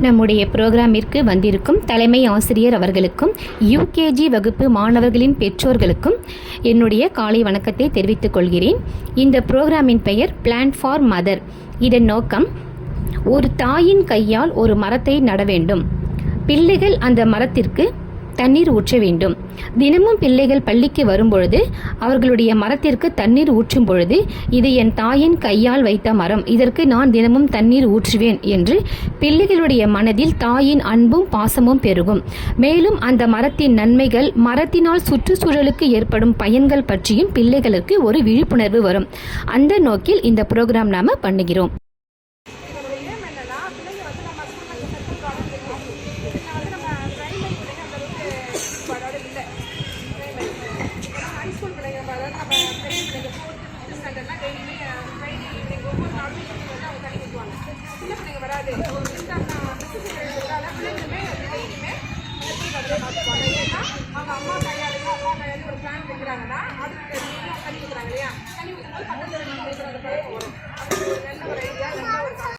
நம்முடைய புரோகிராமிற்கு வந்திருக்கும் தலைமை ஆசிரியர் அவர்களுக்கும் யூகேஜி வகுப்பு மாணவர்களின் பெற்றோர்களுக்கும் என்னுடைய காலை வணக்கத்தை தெரிவித்துக் கொள்கிறேன். இந்த புரோகிராமின் பெயர் பிளான் ஃபார் மதர். இதன் நோக்கம், ஒரு தாயின் கையால் ஒரு மரத்தை நட வேண்டும். பிள்ளைகள் அந்த மரத்திற்கு தண்ணீர் ஊற்ற வேண்டும். தினமும் பிள்ளைகள் பள்ளிக்கு வரும்பொழுது அவர்களுடைய மரத்திற்கு தண்ணீர் ஊற்றும் பொழுது, இது என் தாயின் கையால் வைத்த மரம், இதற்கு நான் தினமும் தண்ணீர் ஊற்றுவேன் என்று பிள்ளைகளுடைய மனதில் தாயின் அன்பும் பாசமும் பெருகும். மேலும் அந்த மரத்தின் நன்மைகள், மரத்தினால் சுற்றுச்சூழலுக்கு ஏற்படும் பயன்கள் பற்றியும் பிள்ளைகளுக்கு ஒரு விழிப்புணர்வு வரும். அந்த நோக்கில் இந்த ப்ரோக்ராம் நாம பண்ணுகிறோம்.